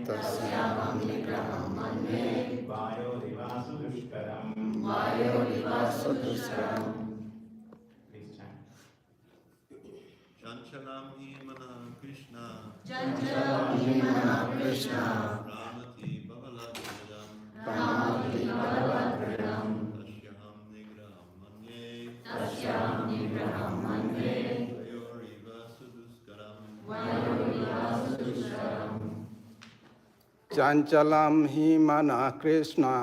Tasyaham nigraham manye. Vayorivāsu dushkaram. Vayorivāsu dushkaram. Please chant. Chanchalam hi mana Krishna. Chanchalam hi mana Krishna. Pramati bhavalabhidam. Pramati bhalavadridam. Tasyaham nigraham manye. Tasyaham nigraham manye. Vayorivāsu dushkaram. Vayorivāsu dushkaram. Chanchalam hi mana Krishna.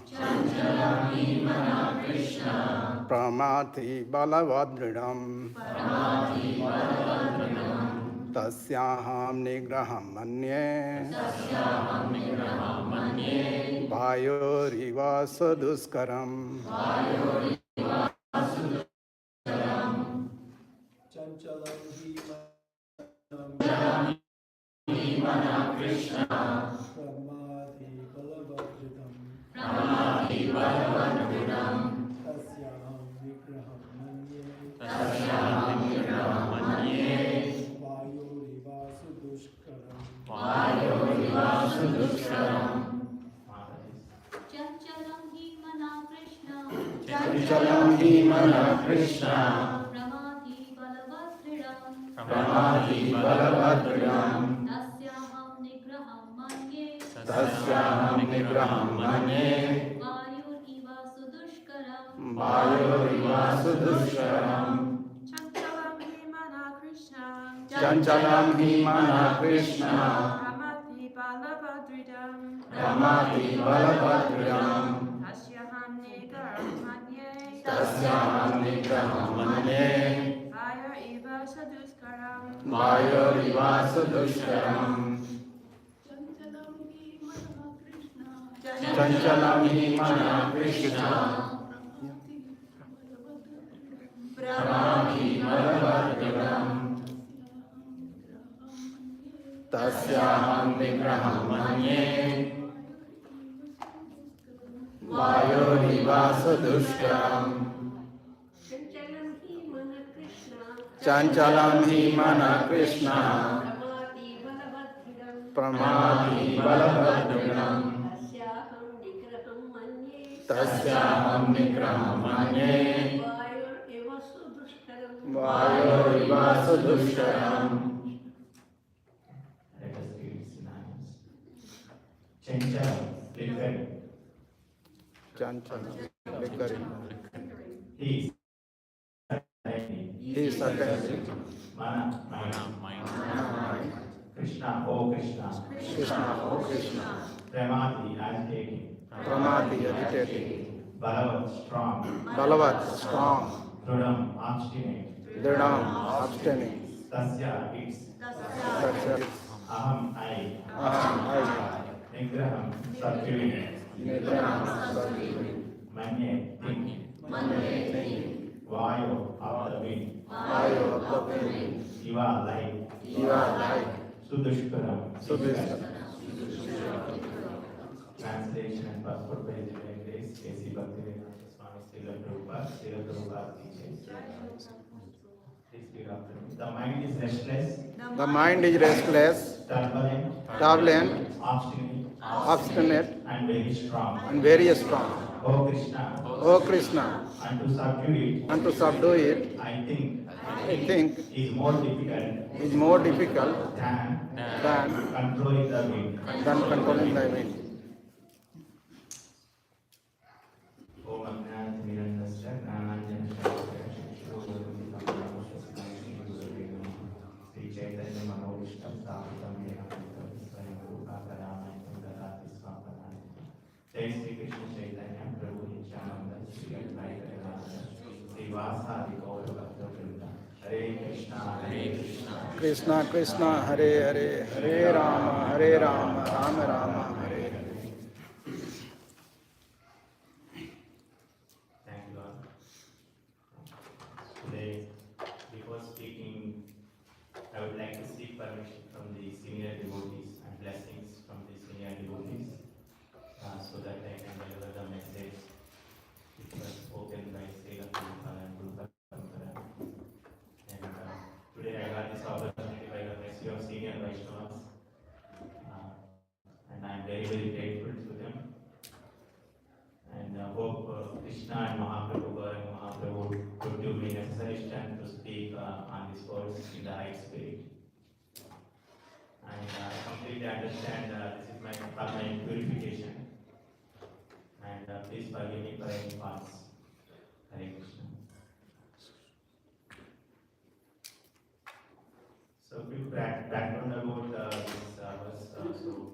Chanchalam hi mana Krishna. Pramati balavadridam. Pramati balavadridam. Tasyaham nigraham manye. Tasyaham nigraham manye. Vayorivāsu dushkaram. Vayorivāsu dushkaram. Chanchalam hi mana Krishna. Pramati balavadridam. Pramati balavadridam. Tasyaham nigraham manye. Tasyaham nigraham manye. Vayorivāsu dushkaram. Vayorivāsu dushkaram. Chanchalam hi mana Krishna. Chanchalam hi mana Krishna. Pramati balavadridam. Pramati balavadridam. Tasyaham nigraham manye. Tasyaham nigraham manye. Vayorivāsu dushkaram. Vayorivāsu dushkaram. Chanchalam hi mana Krishna. Chanchalam hi mana Krishna. Pramati balavadridam. Pramati balavadridam. Tasyaham nigraham manye. Tasyaham nigraham manye. Vayorivāsu dushkaram. Vayorivāsu dushkaram. Chanchalam hi mana Krishna. Pramati balavadridam. Tasyaham nigraham manye. Vayorivāsu dushkaram. Chanchalam hi mana Krishna. Pramati balavadridam. Tasyaham nigraham manye. Vayorivāsu dushkaram. Let us read synonyms. Chanchalam, flickering. Chanchalam, flickering. He is certainly. Mana, mind. Krishna, O Krishna. Krishna, O Krishna. Pramati, agitating. Pramati, agitating. Balavat, strong. Balavat, strong. Dridam, obstinate. Dridam, obstinate. Tasya, its. Tasya, Aham, I. aham, I. Nigraham, subduing. Nigraham, subduing. Manye, think. Vayo, of the wind. Vayo, of the wind. Iva, light. Iva, light. Sudushkaram. Sudushkaram. Translation and purport by the Grace, A.C. Bhaktivedanta Swami Srila Prabhupada teaches. Please read after me. The mind is restless. The mind is restless, turbulent, obstinate, and very strong. and very strong. O Krishna, O Krishna, and to subdue it, I think is more difficult than controlling the wind. controlling the wind. Om Ajnana-Timirandasya Gnananjana-Shalakaya Shri Shri Chaitanya Manobishtam Sthapitam Yehamritam Svayam Rupa-Karamayitam Dadati Swapanani. Jai Shri Krishna Chaitanya Prabhu Nityananda Shri Advaita Gadadhara Shri Vasadi Gaura Bhakta-vrinda. Hare Krishna, Hare Krishna, Krishna Krishna, Hare Hare, Hare Rama, Hare Rama, Rama Rama, Hare Hare. Thank you all. Today, before speaking, I would like to seek permission from the senior devotees and blessings from the senior devotees so that I can deliver the message which was spoken by Srila Prabhupada and Guru Parampara. And today I got this opportunity by the mercy of senior Vaishnavas. very, very grateful to them. And hope Krishna and Mahaprabhu, Gauranga Mahaprabhu could give me necessary strength to speak on this course in the right spirit. And I completely understand this is my purification. And please forgive me for any parts. Hare Krishna. So quick background about this verse. So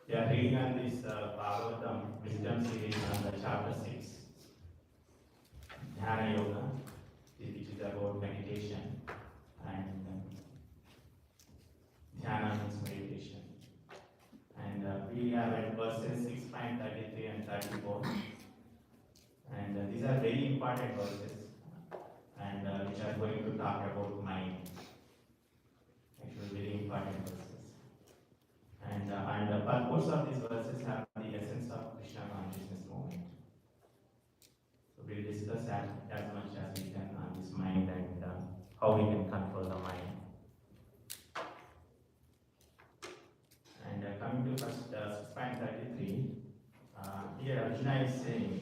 we are reading on this Bhagavatam Wisdom series on the chapter 6, Dhyana Yoga, which is about meditation, and Dhyana means meditation. And we have at verses 6.33 and 34, and these are very important verses, and which are going to talk about mind. Actually, very important verses. And the purpose of these verses have the essence of Krishna consciousness movement. So we'll discuss as much as we can on this mind and how we can control the mind. And coming to first 6.33, here Arjuna is saying,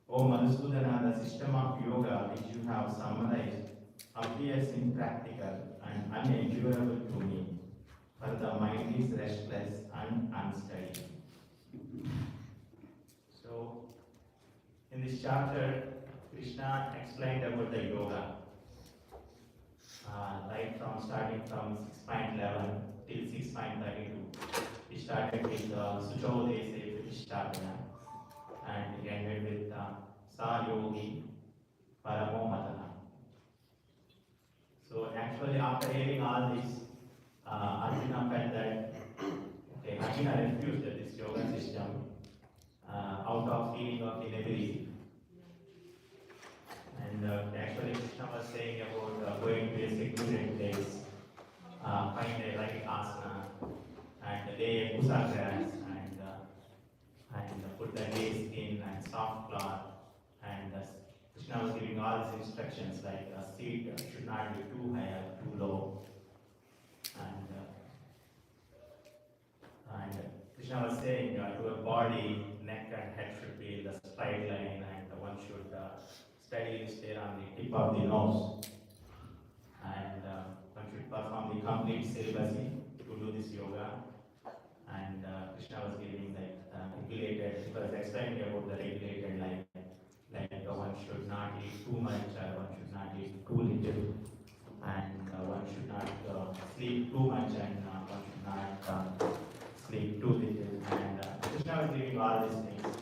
O Madhusudana, the system of yoga which you have summarized appears impractical and unendurable to me, for the mind is restless and unsteady. So, in this chapter, Krishna explained about the yoga, right from starting from 6.11 till 6.32. He started with Suchodese Pratishtapana, and he ended with Sa Yogi Paramo Matana. So actually, after hearing all this, Arjuna felt that Arjuna refused this yoga system out of feeling of inability. And actually, Krishna was saying about going to a secluded place, find a right asana, and lay a pusa grass, and put the hay skin and soft cloth. And Krishna was giving all these instructions like a seat should not be too high or too low. And Krishna was saying to a body, neck and head should be in the straight line, and one should steadily stare on the tip of the nose. And one should perform the complete celibacy to do this yoga. And Krishna was giving regulated, he was explaining about the regulated life. Like one should not eat too much, one should not eat too little, and one should not sleep too much, and one should not sleep too little. And Krishna was giving all these things,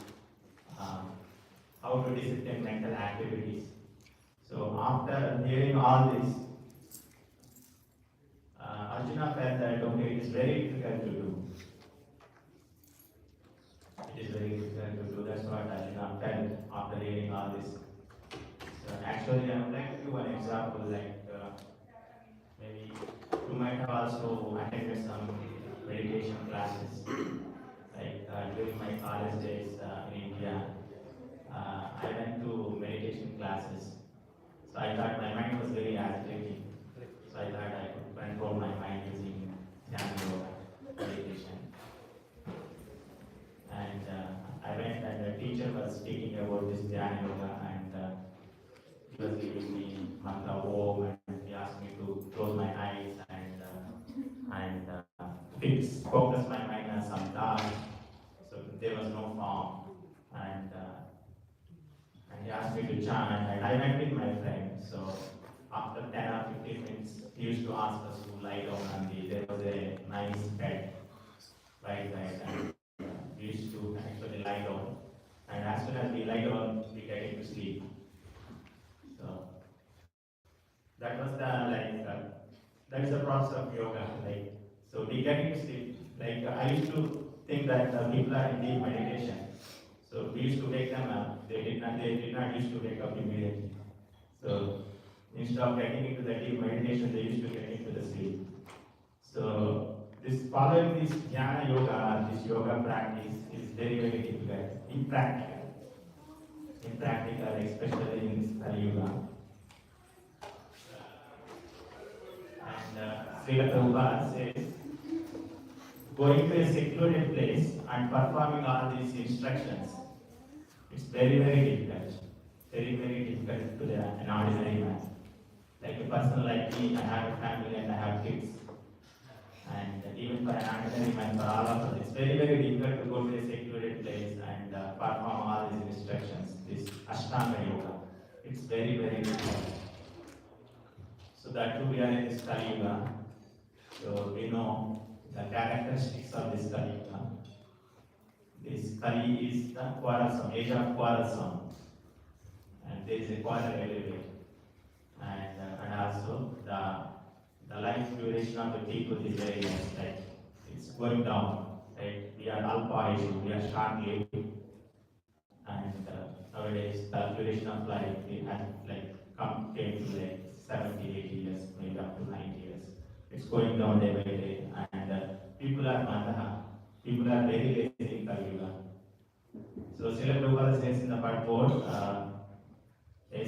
how to discipline mental activities. So after hearing all this, Arjuna felt that it is very difficult to do. It is very difficult to do. That's what Arjuna felt after hearing all this. So actually, I would like to give an example. Maybe you might have also attended some meditation classes. During my college days in India, I went to meditation classes. So I thought my mind was very agitating. So I thought I could control my mind using Dhyana Yoga meditation. And I went, and the teacher was speaking about this Dhyana Yoga, and he was giving me mantra Om, and he asked me to close my eyes and focus my mind on some task. So there was no form, and he asked me to chant, and I went with my friend. So after 10 or 15 minutes, he used to ask us to lie down on there was a nice bed right there, and we used to actually lie down. And as soon as we lie down, we get into sleep. So that was that is the process of yoga. So we get into sleep. I used to think that people are in deep meditation. So we used to wake them up. They did not used to wake up immediately. So instead of getting into the deep meditation, they used to get into the sleep. So following this Dhyana Yoga, this yoga practice is very, very difficult, impractical, especially in this Kali Yuga. And Srila Prabhupada says, going to a secluded place and performing all these instructions, it's very, very difficult. Very difficult to an ordinary man. Like a person like me, I have a family and I have kids. And even for an ordinary man, for all of us, it's very, very difficult to go to a secluded place and perform all these instructions, this Ashtanga Yoga. It's very, very difficult. So that too we are in this Kali Yuga. So we know the characteristics of this Kali Yuga. This Kali is the quarrelsome, age of quarrelsome. And there is a quarrel everywhere. And also the life duration of the people is very less, like it's going down. Right? We are alpha age, we are short lived. And nowadays the duration of life it has came to like 70, 80 years, maybe up to 90 years. It's going down day by day. And people are mandaha, people are very lazy in Kali Yuga. So Srila Prabhupada says in the purport, a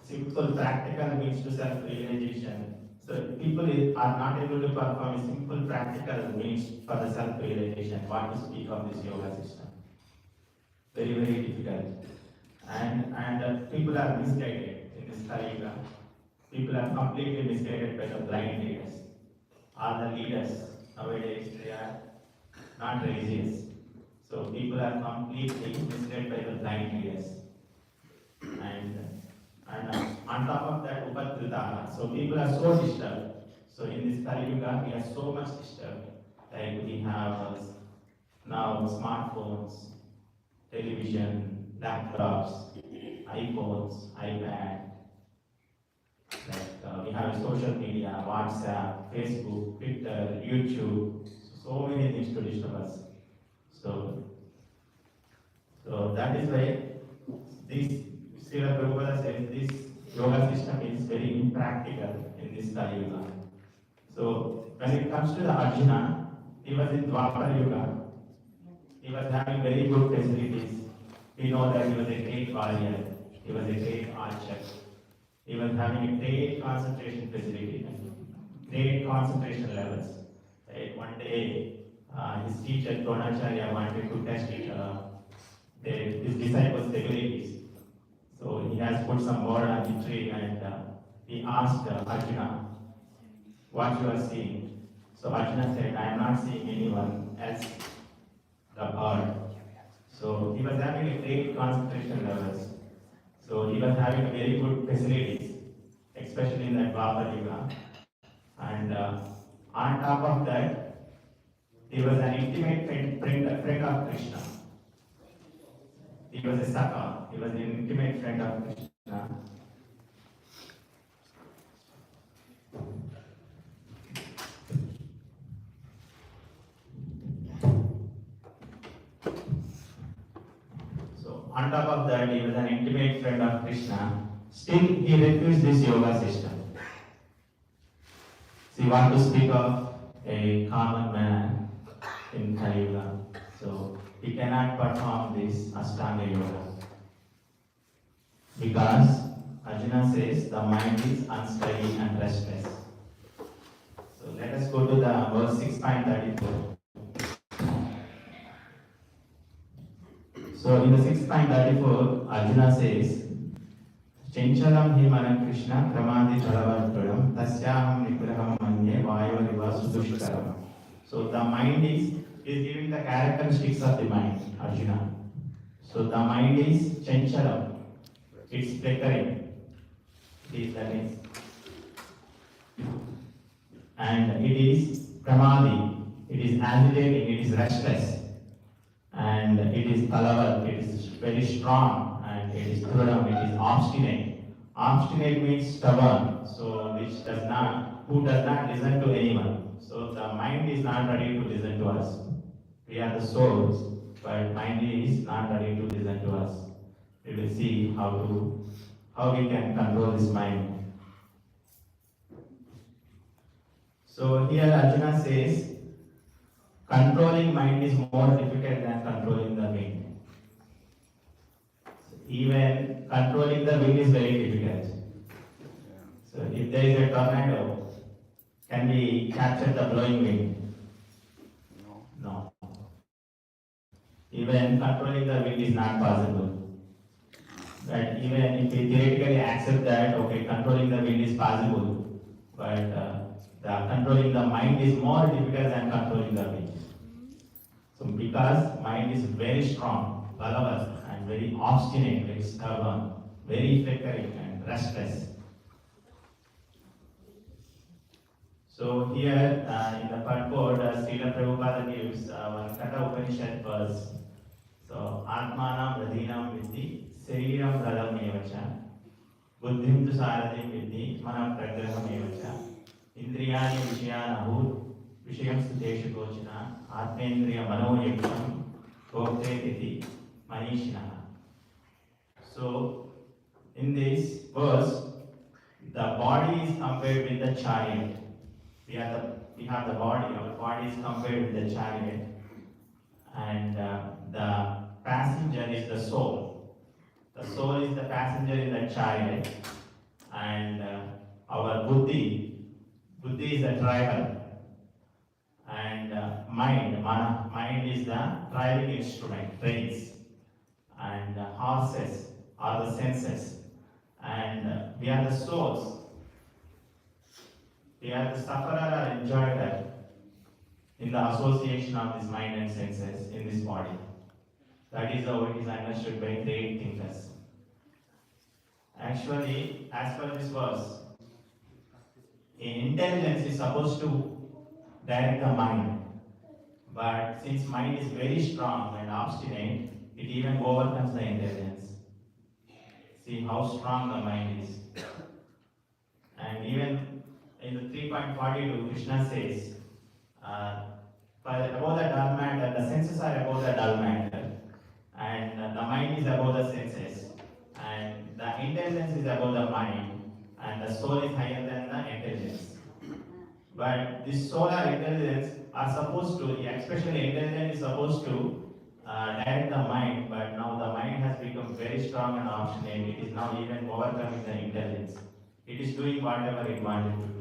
simple practical means to self-realization. So people are not able to perform a simple practical means for the self-realization. What to speak of this yoga system? Very, very difficult. And people are misguided in this Kali Yuga. People are completely misguided by the blind leaders. All the leaders nowadays, they are not religious. So people are completely misled by the blind leaders. And on top of that, Upadrita. So people are so disturbed. So in this Kali Yuga, we are so much disturbed. Like we have now smartphones, television, laptops, iPhones, iPad. We have social media, WhatsApp, Facebook, Twitter, YouTube. So many things to disturb us. So that is why this Srila Prabhupada says this yoga system is very impractical in this Kali Yuga. So when it comes to the Arjuna, he was in Dwapara Yuga. He was having very good facilities. We know that he was a great warrior. He was a great archer. He was having a great concentration facility, great concentration levels. One day, his teacher Dronacharya wanted to test his disciples' abilities. So he has put some bird on the tree and he asked Arjuna, what you are seeing? So Arjuna said, I am not seeing anyone else, the bird. So he was having a great concentration levels. So he was having very good facilities, especially in the Dwapara Yuga. And on top of that, he was an intimate friend of Krishna. He was a Saka, he was an intimate friend of Krishna. So, on top of that, he was an intimate friend of Krishna. Still, he refused this yoga system. So, you want to speak of a common man in Kali Yuga. So, he cannot perform this Ashtanga Yoga. Because Arjuna says the mind is unsteady and restless. So let us go to the verse 6.34. So in the 6.34, Arjuna says, Chenchalam hi mana Krishna kramadi talavadradam tasyaham nigraham manye vayoriva sudushkaram. So the mind is giving the characteristics of the mind, Arjuna. So the mind is Chenchalam. It's flickering. That is. And it is Pramadi. It is agitating, it is restless. And it is Talavat, it is very strong. And it is Trudam, it is obstinate. Obstinate means stubborn. So who does not listen to anyone. So the mind is not ready to listen to us. We are the souls, but mind is not ready to listen to us. We will see how we can control this mind. So here Arjuna says, controlling mind is more difficult than controlling the wind. Even controlling the wind is very difficult. So if there is a tornado, Can we capture the blowing wind? No. No. Even controlling the wind is not possible. But even if we theoretically accept that, okay, controlling the wind is possible, but the controlling the mind is more difficult than controlling the wind. So because mind is very strong, balavat, and very obstinate, very stubborn, very flickering and restless. So here in the purport, Srila Prabhupada gives one Kata Upanishad verse. So Atmanam Radhinam Vidhi Sariram Radam Evacha Buddhim Tu Saradim Vidhi Mana Pragraham Evacha Indriyani Vishyan Ahur Vishayam Suteshu Gochana Atmendriya Mano Yaksham Bhokte Titi Manishina. So in this verse, the body is compared with the chariot. We have the body, our body is compared with the chariot, and the passenger is the soul. The soul is the passenger in the chariot, and our buddhi is the driver, and mind is the driving instrument, trains, and horses are the senses, and we are the souls. We are the sufferer or enjoyer in the association of this mind and senses in this body. That is how it is understood by great thinkers. Actually, as per this verse, intelligence is supposed to direct the mind. But since mind is very strong and obstinate, it even overcomes the intelligence. See how strong the mind is. And even in the 3.42, Krishna says, above the dull matter, the senses are above the dull matter, and the mind is above the senses, and the intelligence is above the mind, and the soul is higher than the intelligence. But this soul or intelligence are supposed to, especially intelligence is supposed to direct the mind, but now the mind has become very strong and obstinate. It is now even overcoming the intelligence. It is doing whatever it wanted to do.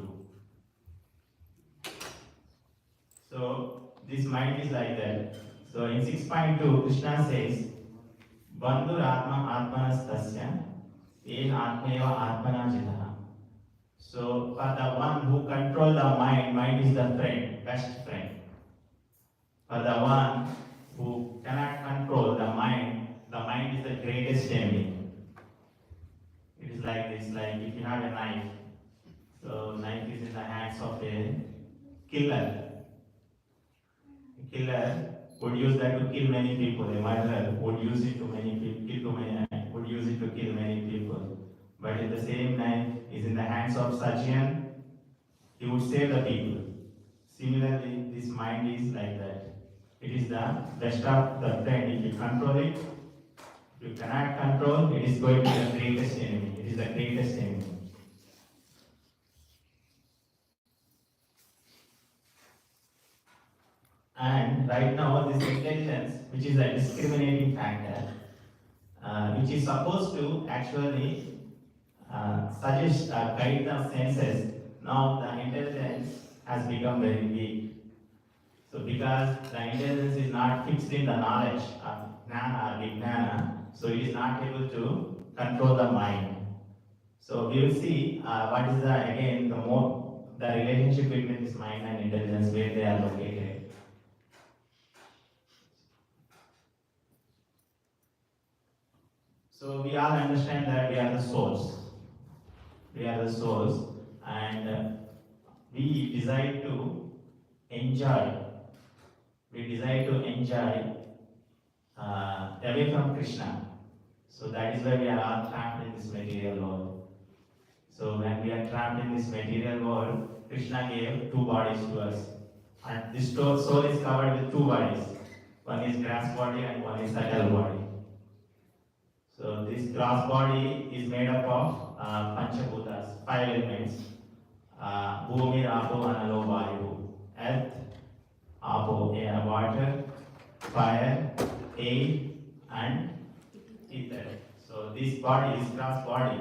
So this mind is like that. So in 6.2, Krishna says, Bandhur Atma Atmanastasya, En Atmeva Atmana Jitaha. So for the one who controls the mind is the friend, best friend. For the one who cannot control the mind is the greatest enemy. It is like this, like if you have a knife, so knife is in the hands of a killer. A killer would use that to kill many people. A murderer would use it to kill many people. But if the same knife is in the hands of Sajian, he would save the people. Similarly, this mind is like that. It is the best of the friend. If you control it, if you cannot control, it is going to be the greatest enemy. It is the greatest enemy. And right now, this intelligence, which is a discriminating factor, which is supposed to actually suggest, guide the senses, now the intelligence has become very weak. So because the intelligence is not fixed in the knowledge of jnana or vijnana, so it is not able to control the mind. So we will see what is the relationship between this mind and intelligence, where they are located. So we all understand that we are the souls. We are the souls, and we desire to enjoy. We desire to enjoy away from Krishna. So that is why we are all trapped in this material world. So when we are trapped in this material world, Krishna gave two bodies to us. And this soul is covered with two bodies. One is grass body and one is subtle body. So this grass body is made up of Panchabhutas, five elements. Bhumi, Apo, Analo, Vayu. Earth, Apo, air, water, fire, air, and ether. So this body, this grass body,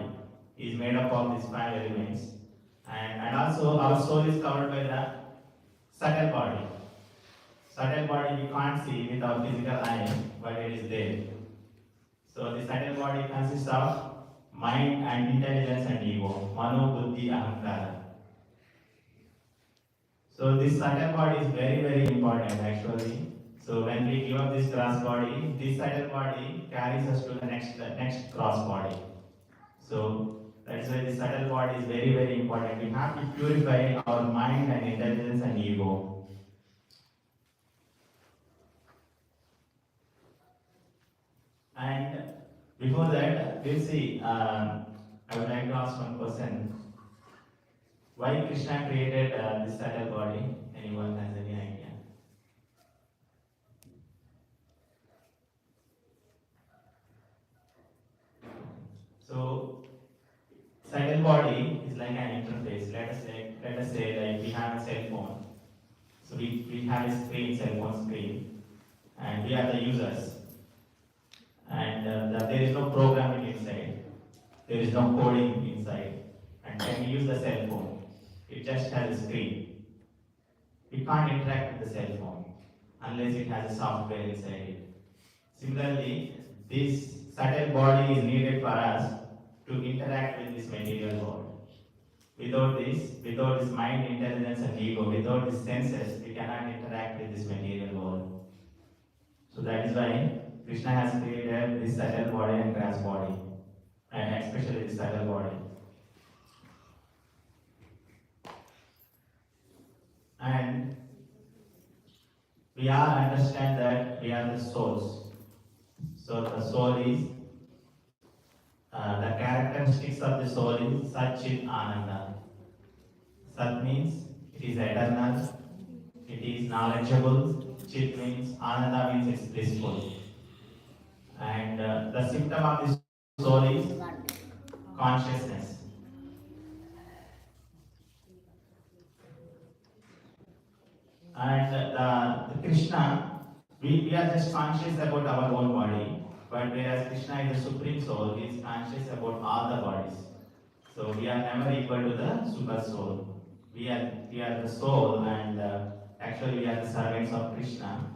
is made up of these five elements. And also our soul is covered by the subtle body. Subtle body we can't see with our physical eye, but it is there. So the subtle body consists of mind and intelligence and ego, mano, buddhi, ahankara. So this subtle body is very, very important actually. So when we give up this gross body, this subtle body carries us to the next gross body. So that's why the subtle body is very, very important. We have to purify our mind and intelligence and ego. And before that, we'll see. I would like to ask one question. Why Krishna created this subtle body? Anyone has any idea? So, subtle body is like an interface. Let us say like we have a cell phone. So we have a screen, cell phone screen, and we are the users. And there is no programming inside. There is no coding inside. And when we use the cell phone, it just has a screen. We can't interact with the cell phone unless it has a software inside it. Similarly, this subtle body is needed for us to interact with this material world. Without this mind, intelligence and ego, without these senses, we cannot interact with this material world. So that is why Krishna has created this subtle body and gross body, and especially the subtle body. And we all understand that we are the souls. So the soul is, the characteristics of the soul is Satchit Ananda. Sat means it is eternal, it is knowledgeable, Chit means, Ananda means it's blissful. And the symptom of this soul is consciousness. And the Krishna, we are just conscious about our own body, but whereas Krishna is the supreme soul, he is conscious about all the bodies. So we are never equal to the super soul. We are the soul, and actually we are the servants of Krishna.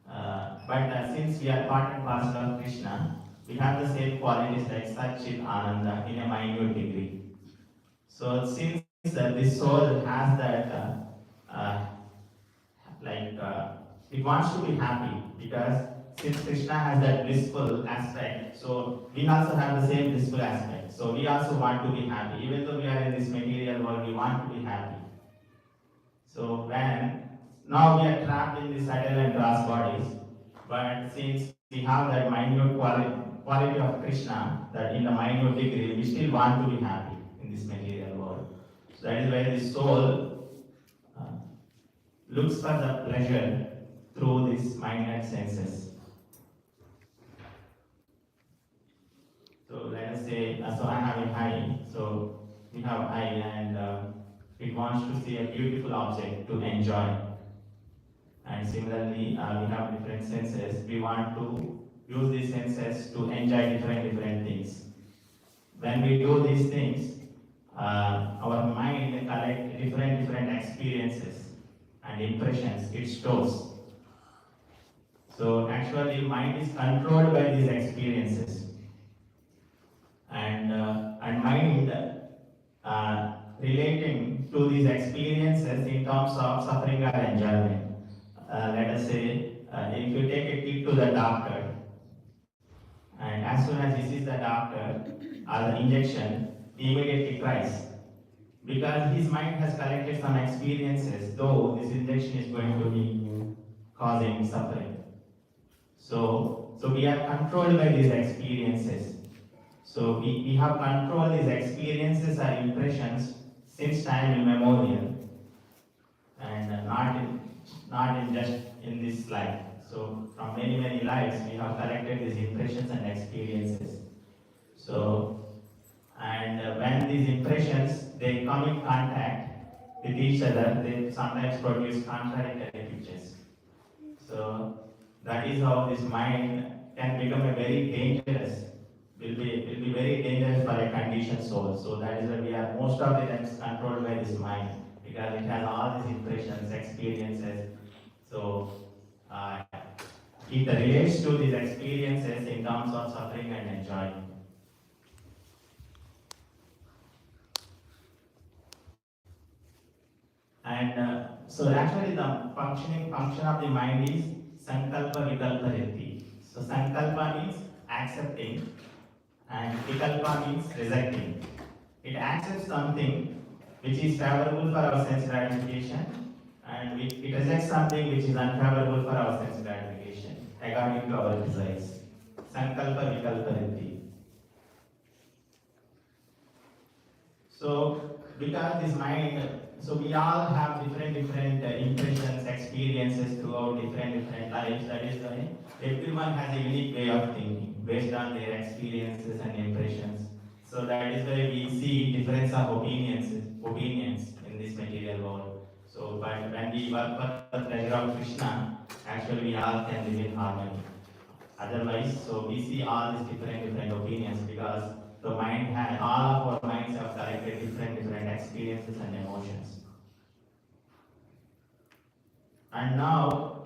But since we are part and parcel of Krishna, we have the same qualities like Satchit Ananda in a minute degree. So since this soul has that, it wants to be happy, because since Krishna has that blissful aspect, so we also have the same blissful aspect. So we also want to be happy. Even though we are in this material world, we want to be happy. So now we are trapped in the subtle and gross bodies, but since we have that minute quality of Krishna, that in the minute degree, we still want to be happy in this material world. So that is why the soul looks for the pleasure through this mind and senses. So let us say, so I have a eye, so we have eye, and it wants to see a beautiful object to enjoy. And similarly, we have different senses. We want to use these senses to enjoy different things. When we do these things, our mind collects different experiences and impressions. It stores. So actually, mind is controlled by these experiences, and mind relating to these experiences in terms of suffering or enjoyment. Let us say, if you take a kid to the doctor, and as soon as he sees the doctor or the injection, he immediately cries, because his mind has collected some experiences, though this injection is going to be causing suffering. So we are controlled by these experiences. So we have controlled these experiences or impressions since time immemorial, and not in just in this life. So from many lives we have collected these impressions and experiences. So when these impressions they come in contact with each other, they sometimes produce contradictory pictures. So that is how this mind can become a very dangerous will be very dangerous for a conditioned soul. So that is why we are most of the times controlled by this mind, because it has all these impressions, experiences. So uh, it relates to these experiences in terms of suffering and enjoying. And so actually the function of the mind is sankalpa vikalpa riddhi. So sankalpa means accepting and vikalpa means rejecting. It accepts something which is favorable for our sense gratification, and it rejects something which is unfavorable for our sense gratification according to our desires. Sankalpa vikalpa riddhi. So, because this mind, so we all have different impressions, experiences throughout different lives. That is why everyone has a unique way of thinking based on their experiences and impressions. So that is why we see difference of opinions in this material world. So, but when we work for the pleasure of Krishna, actually we all can live in harmony. Otherwise, so we see all these different opinions because the mind has, all of our minds have collected different experiences and emotions. And now,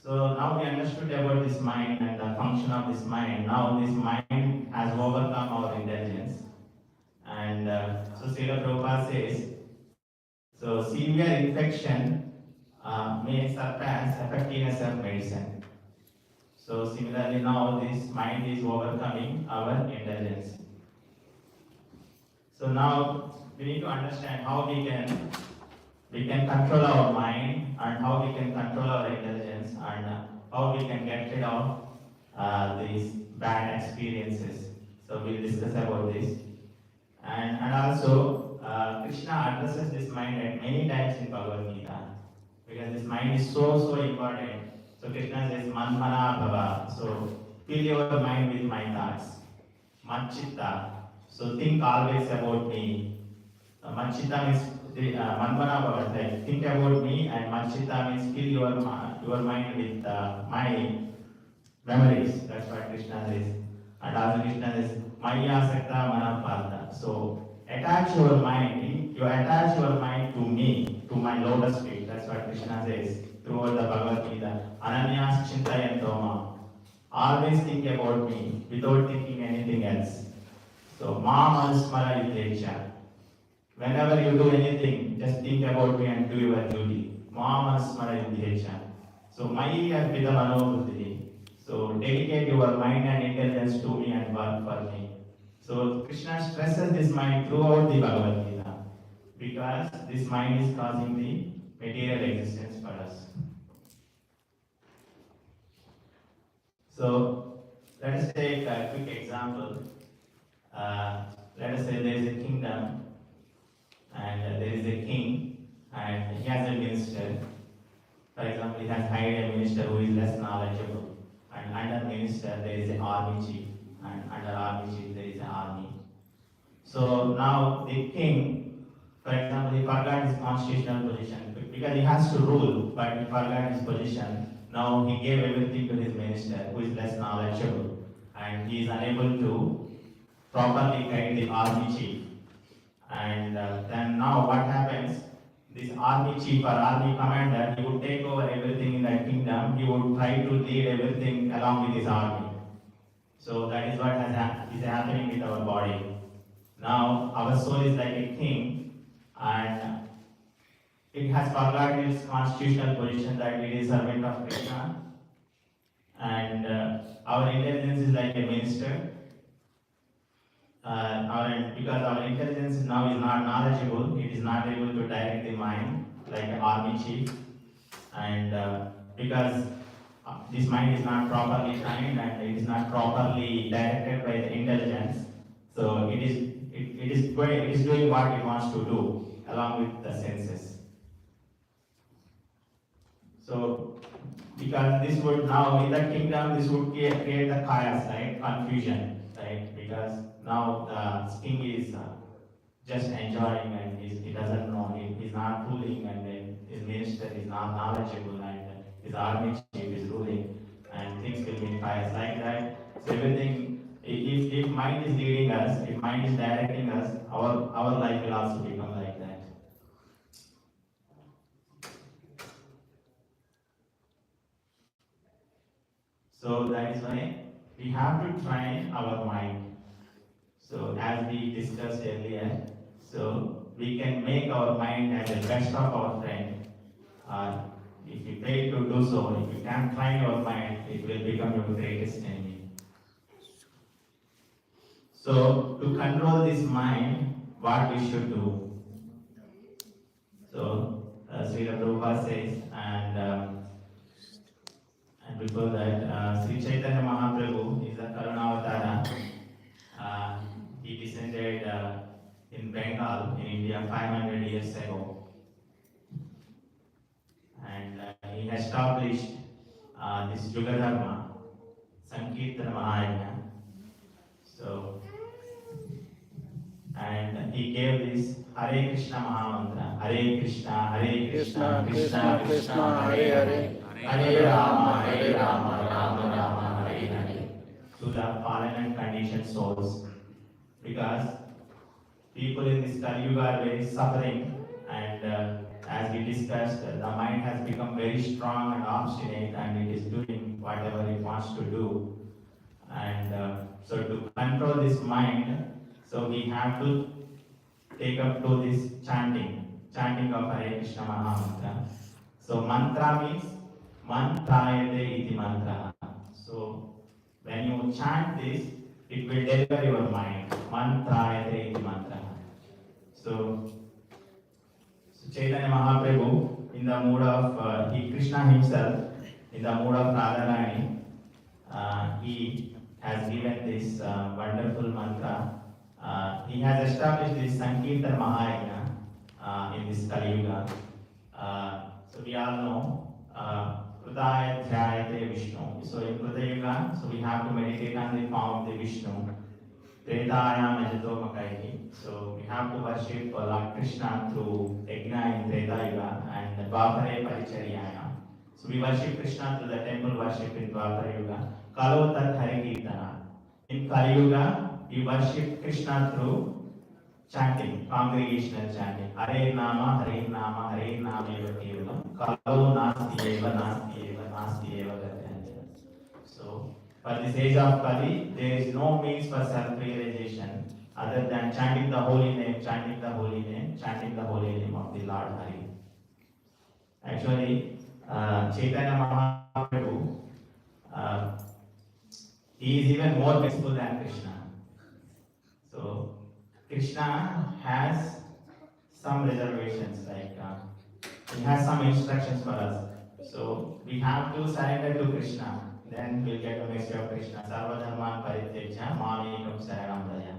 so now we understood about this mind and the function of this mind. Now this mind has overcome our intelligence. And so Srila Prabhupada says, so severe infection may surpass effectiveness of medicine. So similarly now this mind is overcoming our intelligence. So now we need to understand how we can control our mind and how we can control our intelligence and how we can get rid of these bad experiences. So we'll discuss about this. And also Krishna addresses this mind at many times in Bhagavad Gita because this mind is so important. So Krishna says Manmana Bhava. So fill your mind with my thoughts. Manchitta. So think always about me. Manchitta means Manmana Bhava. Like think about me, and Manchitta means fill your mind with my memories. That's what Krishna says. And also Krishna says Maya Sakta Manapalta. So attach your mind. You attach your mind to me, to my lotus feet. That's what Krishna says throughout the Bhagavad Gita. Ananyas Chintayantoma. Always think about me without thinking anything else. So, Mam Anusmara Yudhecha. Whenever you do anything, just think about me and do your duty. Mam Anusmara Yudhecha. So, Mayi Arpita Manobuddhi. So, dedicate your mind and intelligence to me and work for me. So, Krishna stresses this mind throughout the Bhagavad Gita because this mind is causing the material existence for us. So, let us take a quick example. Let us say there is a kingdom and there is a king and he has a minister. For example, he has hired a minister who is less knowledgeable, and under minister there is an army chief, and under army chief there is an army. So now the king, for example, he forgot his constitutional position because he has to rule, but he forgot his position. Now he gave everything to his minister who is less knowledgeable, and he is unable to properly guide the army chief. And then now what happens? This army chief or army commander, he would take over everything in that kingdom. He would try to lead everything along with his army. So that is what is happening with our body. Now our soul is like a king, and it has forgotten its constitutional position that it is servant of Krishna. And our intelligence is like a minister. Because our intelligence now is not knowledgeable, it is not able to direct the mind like an army chief, and because this mind is not properly trained and it is not properly directed by the intelligence, so it is doing what it wants to do along with the senses. So because this would now in the kingdom, this would create the chaos, right? Confusion, right? Because now the king is just enjoying and he doesn't know, he's not ruling, and then his minister is not knowledgeable, and his army chief is ruling, and things will be chaos like that. So everything, if mind is leading us, if mind is directing us, our life will also become like that. So that is why we have to train our mind. So as we discussed earlier, so we can make our mind as the best of our friend. If you fail to do so, if you can't train your mind, it will become your greatest enemy. So to control this mind, what we should do? So Srila Prabhupada says, and before that, Sri Chaitanya Mahaprabhu is a Karunavatara. He descended in Bengal, in India, 500 years ago. And he established this Yugadharma, Sankirtana Mahayajna. So, and he gave this Hare Krishna Mahamantra, Hare Krishna, Hare Krishna, Krishna Krishna, Hare Hare, Hare Rama, Rama Rama, Hare Hare, to the fallen and conditioned souls. Because people in this Kali Yuga are very suffering, and as we discussed, the mind has become very strong and obstinate, and it is doing whatever it wants to do. And so to control this mind, so we have to take up to this chanting of Hare Krishna Mahamantra. So mantra means mantrayate iti mantra. So when you chant this, it will deliver your mind. Mantrayate iti mantra. So Chaitanya Mahaprabhu, in the mood of Krishna himself, in the mood of Radharani, he has given this wonderful mantra. He has established this Sankirtan Mahayajna in this Kali Yuga. So we all know Hridaya Dhyayate Vishnu. So in Kruta Yuga, so we have to meditate on the form of the Vishnu. Tretayam Ajato Makaihi. So we have to worship Lord Krishna through Yajna in Treta Yuga and Dvapare Paricharyaya. So we worship Krishna through the temple worship in Dvapara Yuga. Kalo Tat Hare Kirtana. In Kali Yuga, we worship Krishna through chanting, congregational chanting. Hare Nama, Hare Nama, Hare Nama Eva Kevalam. Kalo Nasti Eva, Nasti Eva, Nasti Eva Gatyanja. So for this age of Kali, there is no means for self-realization other than chanting the holy name, chanting the holy name, chanting the holy name of the Lord Hari. Actually, Chaitanya Mahaprabhu, he is even more peaceful than Krishna. So Krishna has some reservations, like he has some instructions for us. So we have to surrender to Krishna. Then we'll get the message of Krishna. Sarva dharman parityaja mamekam saranam vraja.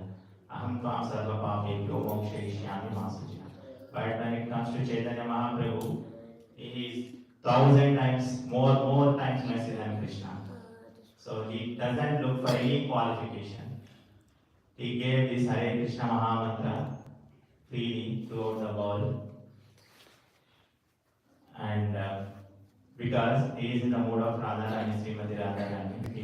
Aham tvam sarva papebhyo mokshayishyami ma suja. But when it comes to Chaitanya Mahaprabhu, he is 1,000 times more times mercy than Krishna. So he doesn't look for any qualification. He gave this Hare Krishna Mahamantra freely throughout the world. And because he is in the mood of Radharani, Srimati Radharani,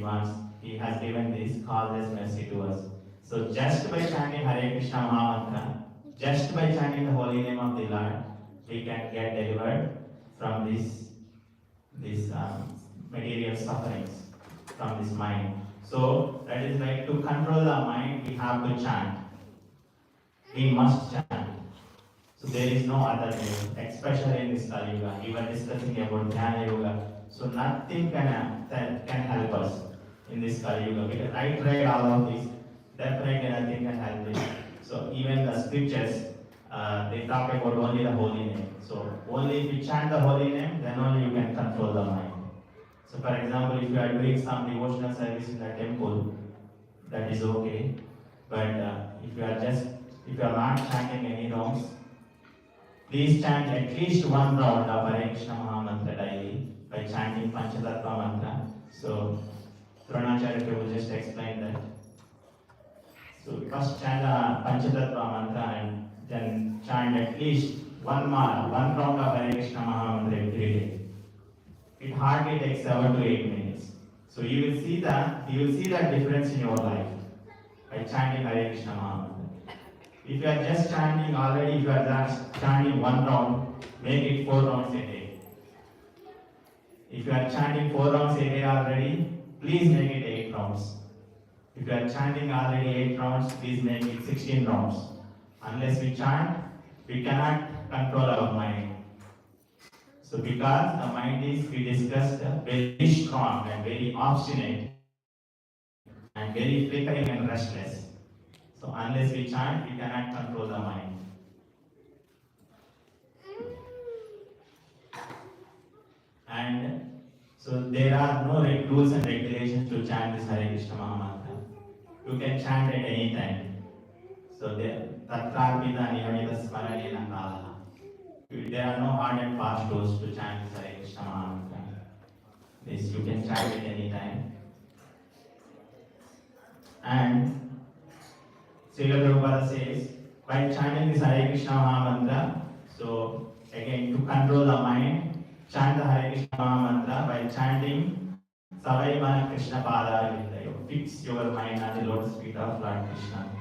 he has given this causeless mercy to us. So just by chanting Hare Krishna Mahamantra, just by chanting the holy name of the Lord, we can get delivered from this material sufferings from this mind. So that is like, to control the mind, we have to chant. We must chant. So there is no other way, especially in this Kali Yuga. We were discussing about Dhyana Yoga. So nothing can help us in this Kali Yuga, because I tried all of this. Definitely nothing can help me. So even the scriptures, they talk about only the holy name. So only if you chant the holy name, then only you can control the mind. So for example, if you are doing some devotional service in the temple, that is okay. But if you are not chanting any rounds, please chant at least one round of Hare Krishna Mahamantra daily by chanting Panchatattva mantra. So Dronacharya will just explain that. So first chant the Panchatattva mantra and then chant at least one round of Hare Krishna Mahamantra every day. It hardly takes 7 to 8 minutes. So you will see that difference in your life. by chanting Hare Krishna Mahamantra. If you are just chanting already, if you are just chanting one round, make it 4 rounds a day. If you are chanting 4 rounds a day already, please make it 8 rounds. If you are chanting already 8 rounds, please make it 16 rounds. Unless we chant, we cannot control our mind. So because the mind is, we discussed, very strong and very obstinate and very flickering and restless. So unless we chant, we cannot control the mind. And so there are no rules and regulations to chant this Hare Krishna Mahamantra. You can chant at any time. So there Tatrapita Niyamita Smaranena Kalaha. There are no hard and fast rules to chant this Hare Krishna Mahamantra. This you can chant at any time. And Srila Prabhupada says, by chanting this Hare Krishna Mahamantra, so again to control the mind, chant the Hare Krishna Mahamantra by chanting Savai Mana Krishna Pada Vindayo. Fix your mind on the lotus feet of Lord Krishna.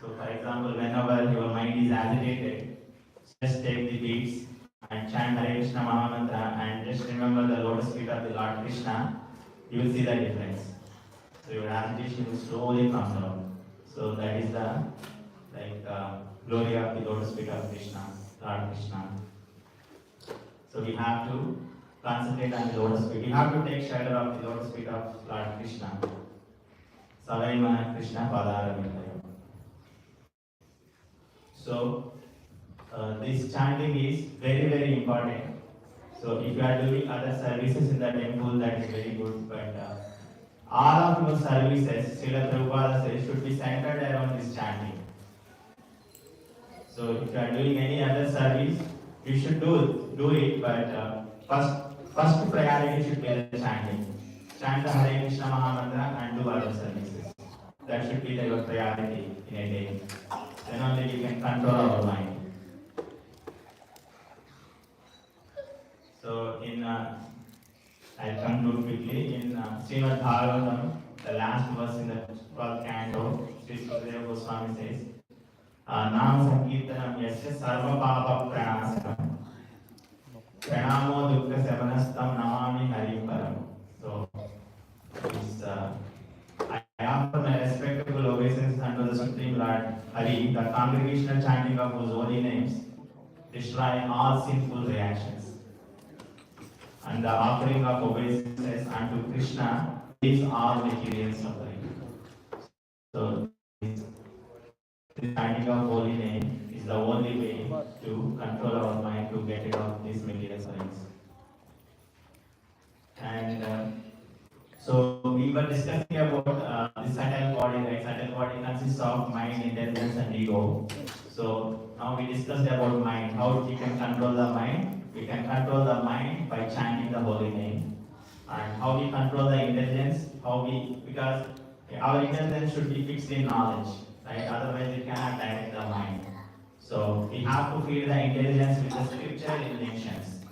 So for example, whenever your mind is agitated, just take the beats and chant Hare Krishna Mahamantra and just remember the lotus feet of the Lord Krishna, you will see the difference. So your agitation will slowly come down. So that is the glory of the lotus feet of Krishna, Lord Krishna. So we have to concentrate on the lotus feet. We have to take shelter of the lotus feet of Lord Krishna. Savai Mana Krishna Padaravindayo. So this chanting is very, very important. So if you are doing other services in the temple, that is very good. But all of your services, Srila Prabhupada says, should be centered around this chanting. So if you are doing any other service, you should do it, but first priority should be the chanting. Chant the Hare Krishna Mahamantra and do other services. That should be your priority in a day. Then only you can control our mind. So I'll conclude quickly. In Srimad Bhagavatam, the last verse in the 12th canto, Sri Sukadeva Goswami says, Nam Sankirtanam Yasya Sarva Papa Pranasam Pranamo Dukkha Sevanastam Namami Harim Param. So, I offer my respectable obeisance unto the Supreme Lord Hari, the congregational chanting of whose holy names destroy all sinful reactions. And the offering of obeisance unto Krishna is all material suffering. So, this chanting of holy name is the only way to control our mind to get rid of these material sufferings. And so we were discussing about the subtle body, right? Subtle body consists of mind, intelligence, and ego. So now we discussed about mind, how we can control the mind. We can control the mind by chanting the holy name. And how we control the intelligence, because our intelligence should be fixed in knowledge, right? Otherwise it cannot direct the mind. So we have to feed the intelligence with the scriptural illuminations.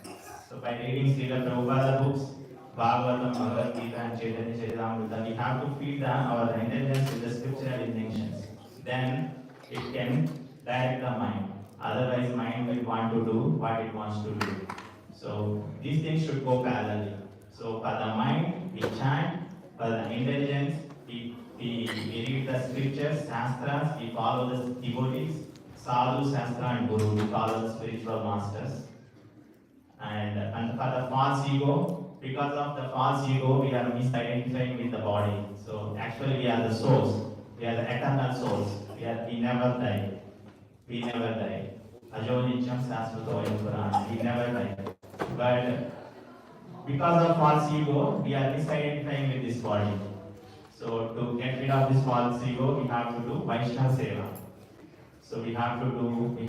So by reading Srila Prabhupada books, Bhagavatam, Bhagavad Gita, and Chaitanya Charitamrita, we have to feed our intelligence with the scriptural illuminations. Then it can direct the mind. Otherwise, mind will want to do what it wants to do. So these things should go parallelly. So for the mind, we chant. For the intelligence, we read the scriptures, shastras, we follow the devotees, sadhu, shastra, and guru, we follow the spiritual masters. And for the false ego, because of the false ego, we are misidentifying with the body. So actually, we are the souls. We are the eternal souls. We never die. We never die. Ajo nityam sasvatoyam puran. We never die. But because of false ego, we are misidentifying with this body. So to get rid of this false ego, we have to do Vaishnava Seva. So we have to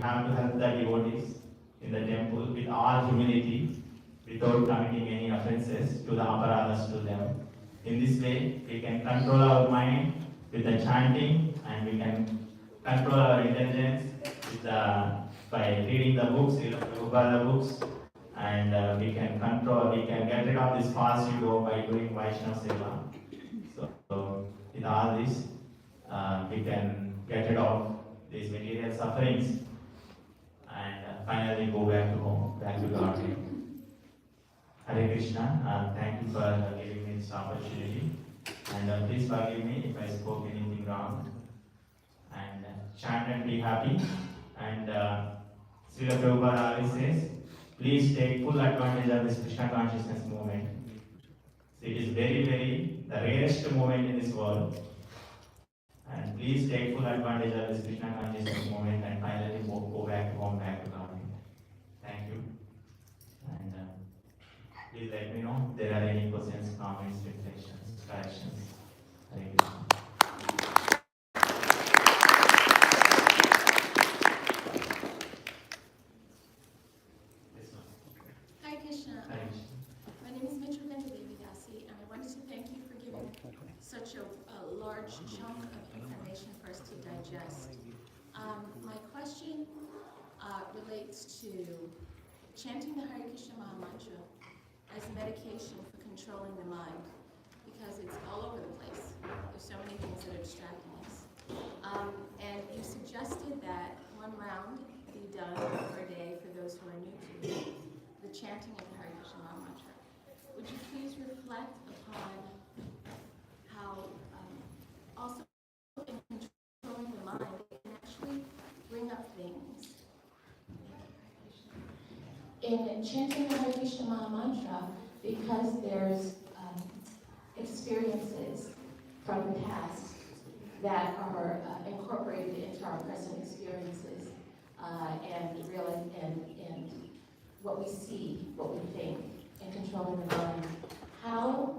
help the devotees in the temple with all humility, without committing any offenses to the aparadas to them. In this way, we can control our mind with the chanting, and we can control our intelligence by reading the books, Prabhupada books, and we can get rid of this false ego by doing Vaishnava Seva. So with all this, we can get rid of these material sufferings and finally go back to home, back to Godhead. Hare Krishna, thank you for giving me this opportunity, and please forgive me if I spoke anything wrong. And chant and be happy. And Srila Prabhupada always says, please take full advantage of this Krishna consciousness movement. It is very, the rarest movement in this world. And please take full advantage of this Krishna consciousness movement and finally go back home, back to God. Thank you. And please let me know if there are any questions, comments, reflections, corrections. Hare Krishna. Hi Krishna. Hare Krishna. My name is Mitra Vendadevidasi, and I wanted to thank you for giving such a large chunk of information for us to digest. My question relates to chanting the Hare Krishna Maha Mantra as medication for controlling the mind, because it's all over the place. There's so many things that are distracting us. And you suggested that one round be done per day for those who are new to the chanting of the Hare Krishna Maha Mantra. Would you please reflect upon how also in controlling the mind, it can actually bring up things. In chanting the Hare Krishna Maha Mantra, because there's experiences from the past that are incorporated into our present experiences, and what we see, what we think, and controlling the mind. How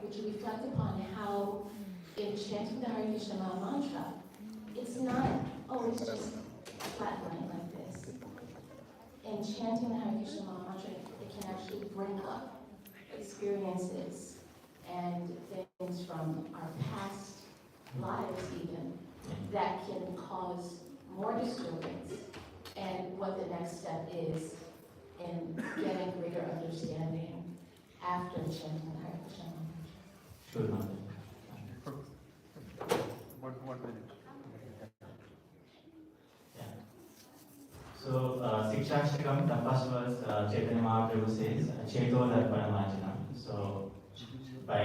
would you reflect upon how in chanting the Hare Krishna Maha Mantra, it's not always just flatlining like this. In chanting the Hare Krishna Maha Mantra, it can actually bring up experiences and things from our past lives even that can cause more disturbance, and what the next step is in getting greater understanding after chanting the Hare Krishna Mantra. Sure, ma'am. 1 minute. Yeah. So, Sikshashtakam, the first verse, Chaitanya Mahaprabhu says, Cheto Darpana Vachanam. So, by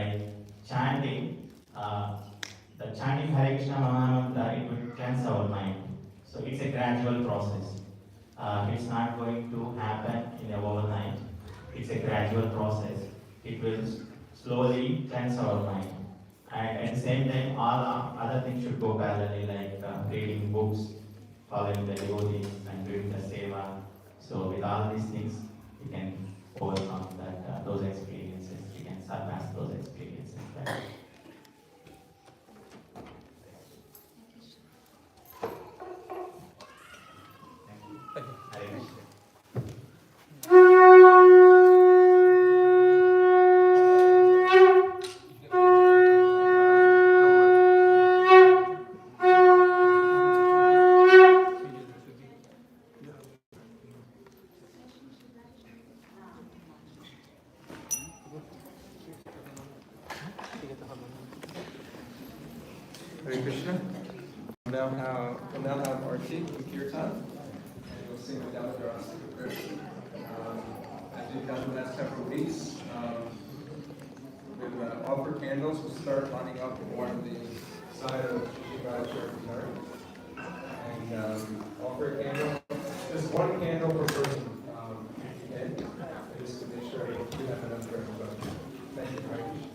chanting, the chanting Hare Krishna Maha Mantra, it will cleanse our mind. So, it's a gradual process. It's not going to happen in a overnight. It's a gradual process. It will slowly cleanse our mind. And at the same time, all other things should go parallelly, like reading books, following the devotees, and doing the seva. So with all these things, we can overcome that those experiences. We can surpass those experiences. Right? Thank you. Hare Krishna. Hare Krishna. We'll now have Arti and Kirtan, and we'll sing without their prayer. As we've done the last several weeks, we'll offer candles. We'll start lining up on the side of Shishigara Church. And offer a candle, just one candle per person. Okay? Just to make sure we have enough for everybody. Thank you, Hare Krishna.